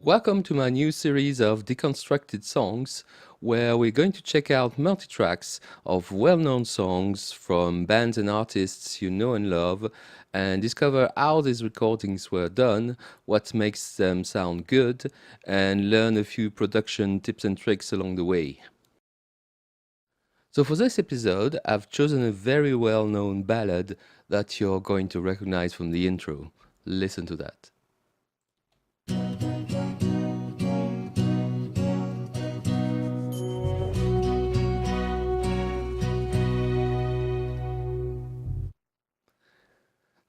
Welcome to my new series of Deconstructed songs, where we're going to check out multi-tracks of well-known songs from bands and artists you know and love, and discover how these recordings were done, what makes them sound good, and learn a few production tips and tricks along the way. So for this episode, I've chosen a very well-known ballad that you're going to recognize from the intro. Listen to that.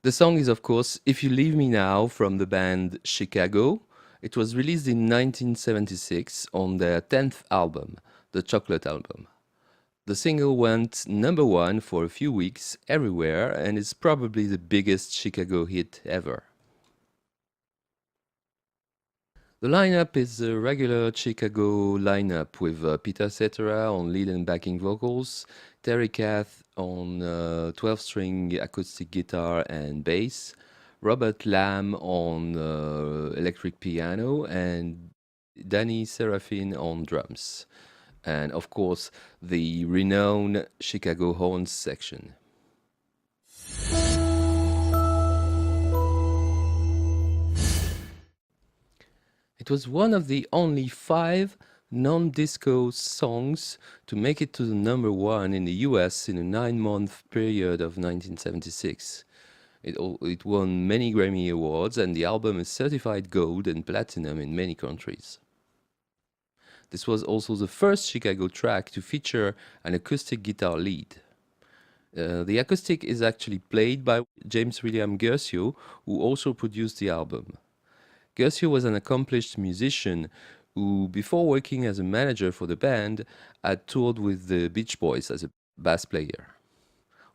The song is, of course, If You Leave Me Now from the band Chicago. It was released in 1976 on their 10th album, the Chocolate Album. The single went #1 for a few weeks everywhere and is probably the biggest Chicago hit ever. The lineup is a regular Chicago lineup with Peter Cetera on lead and backing vocals, Terry Kath on 12-string acoustic guitar and bass, Robert Lamb on electric piano, and Danny Serafin on drums. And of course, the renowned Chicago horns section. It was one of the only 5 non-disco songs to make it to the #1 in the US in a 9-month period of 1976. It won many Grammy Awards, and the album is certified gold and platinum in many countries. This was also the first Chicago track to feature an acoustic guitar lead. The acoustic is actually played by James William Guercio, who also produced the album. Guercio was an accomplished musician who, before working as a manager for the band, had toured with the Beach Boys as a bass player.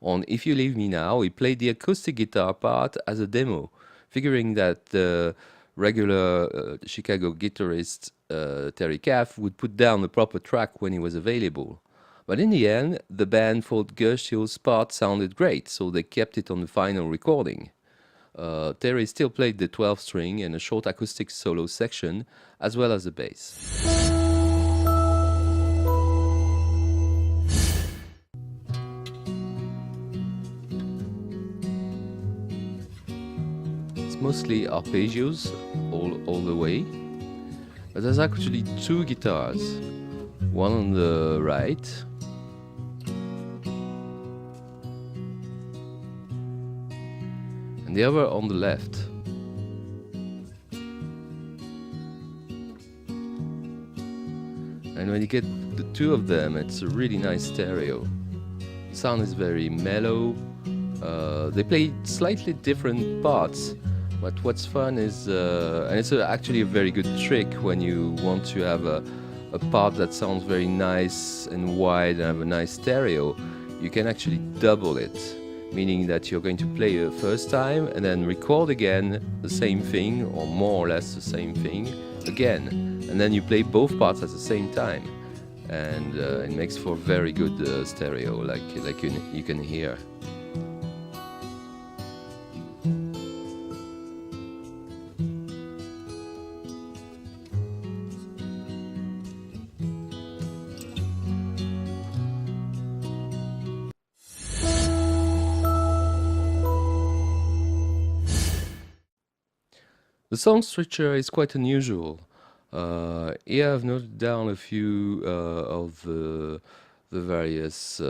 On If You Leave Me Now, he played the acoustic guitar part as a demo, figuring that the regular Chicago guitarist Terry Kath would put down the proper track when he was available. But in the end, the band thought Guercio's part sounded great, so they kept it on the final recording. Terry still played the 12-string and a short acoustic solo section, as well as the bass. It's mostly arpeggios all the way, but there's actually 2 guitars, one on the right and the other on the left. And when you get the 2 of them, it's a really nice stereo. The sound is very mellow. They play slightly different parts, but what's fun is, and it's actually a very good trick when you want to have a part that sounds very nice and wide and have a nice stereo, you can actually double it. Meaning that you're going to play a first time and then record again the same thing, or more or less the same thing, again. And then you play both parts at the same time. And it makes for very good stereo, like you can hear. The song structure is quite unusual. Here I've noted down a few of the various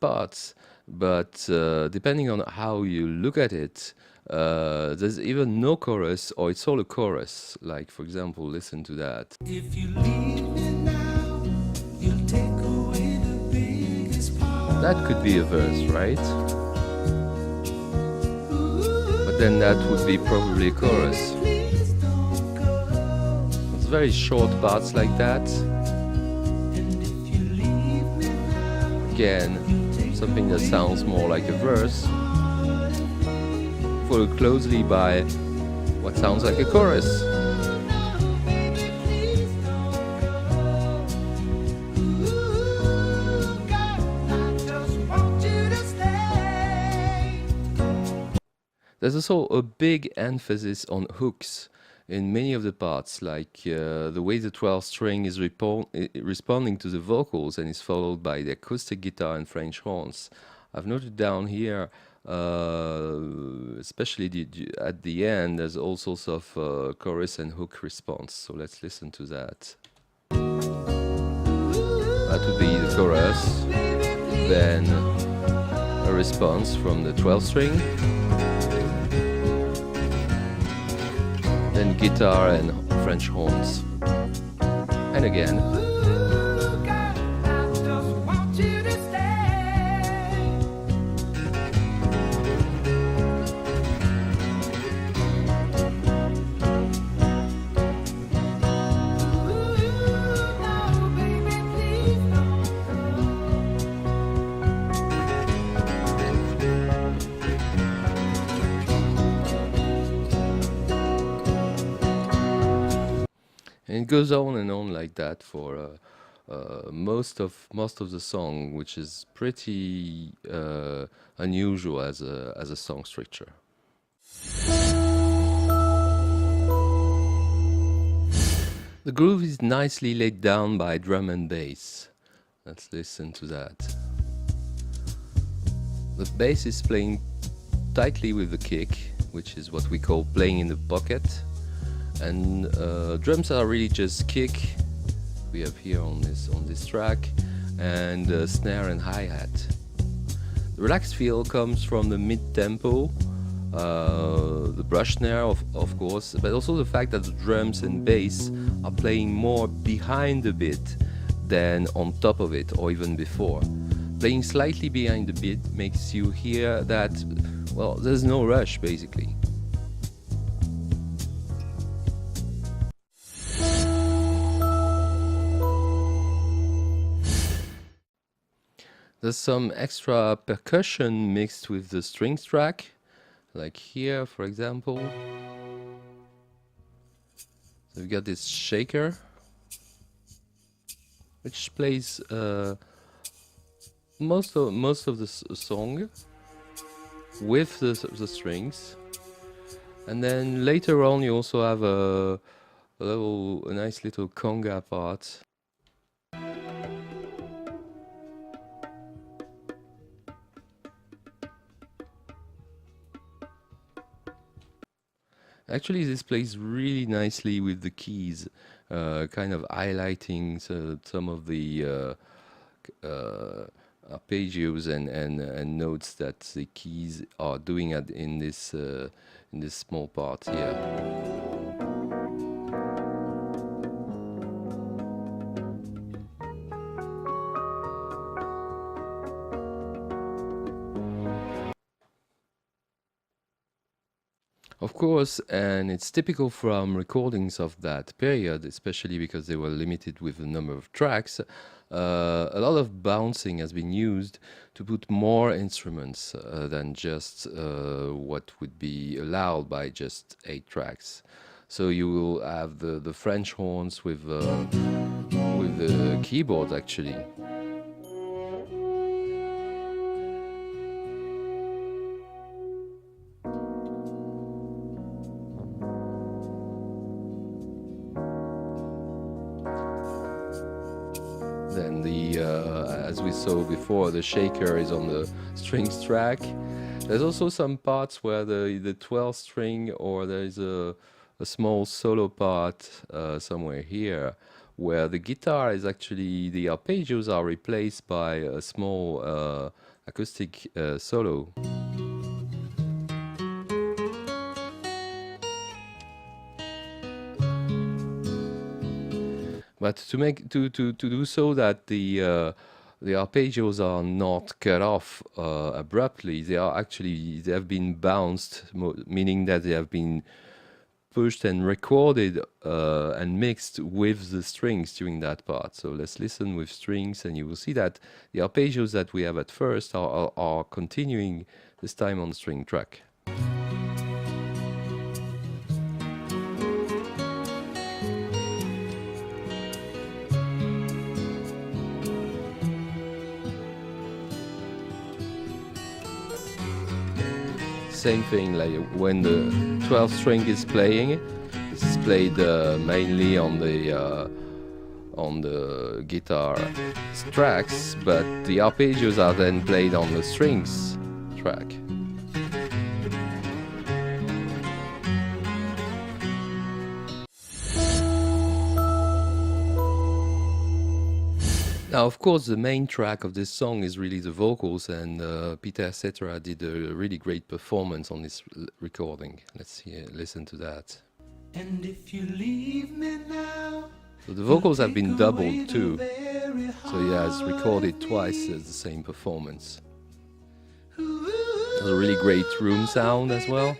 parts, but depending on how you look at it, there's even no chorus, or it's all a chorus. Like, for example, listen to that. If you leave me now, you'll take away the biggest part. That could be a verse, right? Then that would be probably a chorus. It's very short parts like that. Again, something that sounds more like a verse, followed closely by what sounds like a chorus. There's also a big emphasis on hooks. in many of the parts, like the way the 12th string is responding to the vocals and is followed by the acoustic guitar and French horns. I've noted down here, especially at the end, there's all sorts of chorus and hook response. So let's listen to that. That would be the chorus, then a response from the 12th string, then guitar and French horns, and again. And it goes on and on like that for most of the song, which is pretty unusual as a song structure. The groove is nicely laid down by drum and bass. Let's listen to that. The bass is playing tightly with the kick, which is what we call playing in the pocket. And drums are really just kick, we have here on this track, and snare and hi-hat. The relaxed feel comes from the mid-tempo, the brush snare of course, but also the fact that the drums and bass are playing more behind the beat than on top of it or even before. Playing slightly behind the beat makes you hear that, well, there's no rush basically. There's some extra percussion mixed with the strings track, like here, for example. So we've got this shaker, which plays most of the song with the strings, and then later on you also have a nice little conga part. Actually, this plays really nicely with the keys, kind of highlighting some of the arpeggios and notes that the keys are doing in this small part here. Of course, and it's typical from recordings of that period, especially because they were limited with the number of tracks. A lot of bouncing has been used to put more instruments than just what would be allowed by just 8 tracks. So you will have the French horns with the keyboard actually. Then as we saw before, the shaker is on the strings track. There's also some parts where the 12th string, or there's a small solo part somewhere here, where the guitar is actually, the arpeggios are replaced by a small acoustic solo. But to do so that the arpeggios are not cut off abruptly, they have been bounced, meaning that they have been pushed and recorded and mixed with the strings during that part. So let's listen with strings, and you will see that the arpeggios that we have at first are continuing this time on the string track. Same thing, like when the 12th string is playing, it's played mainly on the guitar tracks, but the arpeggios are then played on the strings track. Now, of course, the main track of this song is really the vocals, and Peter Cetera did a really great performance on this recording. Let's listen to that. And if you leave me now, so the vocals have been doubled too, so he has recorded twice the same performance. There's a really great room sound as well.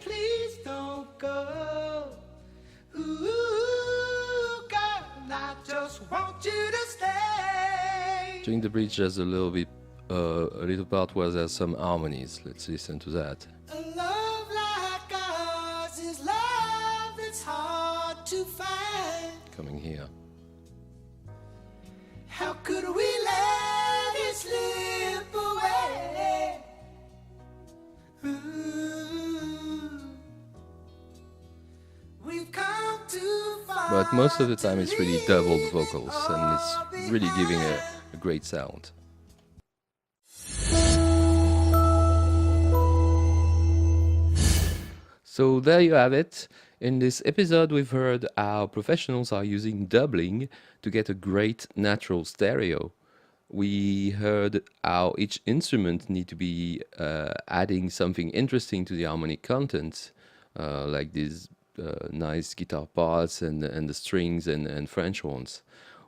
During the bridge, there's a little part where there's some harmonies. Let's listen to that. A love like ours is love that's hard to find. Coming here. How could we let it slip away? We've come too far. But most of the time it's really doubled vocals, and it's really giving a great sound. So there you have it. In this episode we've heard how professionals are using doubling to get a great natural stereo. We heard how each instrument need to be adding something interesting to the harmonic content, like these nice guitar parts and the strings and French horns.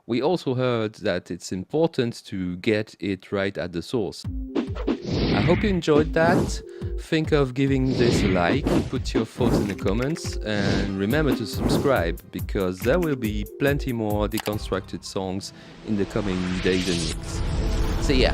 We also heard that it's important to get it right at the source. I hope you enjoyed that. Think of giving this a like, put your thoughts in the comments, and remember to subscribe, because there will be plenty more deconstructed songs in the coming days and weeks. See ya!